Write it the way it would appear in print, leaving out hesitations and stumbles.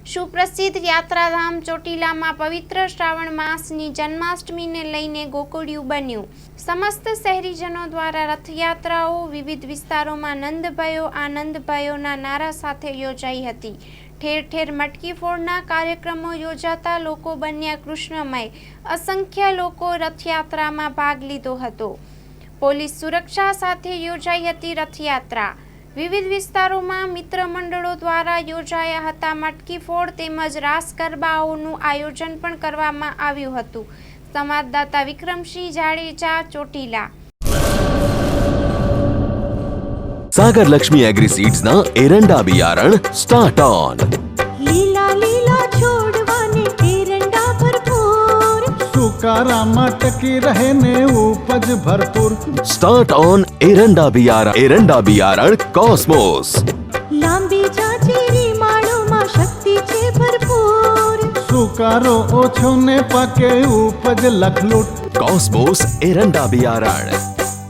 સુપ્રસિદ્ધ યાત્રાધામ ચોટીલામાં પવિત્ર શ્રાવણ માસની જન્માષ્ટમીને લઈને ગોકુળિયું બન્યું। સમસ્ત શહેરીજનો દ્વારા રથયાત્રાઓ વિવિધ વિસ્તારોમાં નંદભયો આનંદભયોના નારા સાથે યોજાઈ હતી। ઠેર ઠેર મટકી ફોડના કાર્યક્રમો યોજાતા લોકો બન્યા કૃષ્ણમય। અસંખ્ય લોકો રથયાત્રામાં ભાગ લીધો હતો। પોલીસ સુરક્ષા સાથે યોજાઈ હતી રથયાત્રા। વિવિધ વિસ્તારોમાં મિત્ર મંડળો દ્વારા યોજાયા હતા મટકી ફોડ તેમજ રાસ ગરબાઓનું આયોજન પણ કરવામાં આવ્યું હતું। સંવાદદાતા વિક્રમસિંહ જાડેજા, ચોટીલા। सागर लक्ष्मी एग्री सीड्स ना एरंडा बियारण स्टार्ट ऑन। લીલા લીલા છોડવાને એરંડા ભરપૂર, સુકારામાં ટકી રહે ને ઉપજ ભરપૂર। स्टार्ट ऑन एरंडा बियारण कॉस्मोस। લાંબી જાચેરી માળોમાં શક્તિ છે ભરપૂર, સુકારો ઓછો ને પાકે ઉપજ લખલૂટ। कॉस्मोस एरंडा बियारण।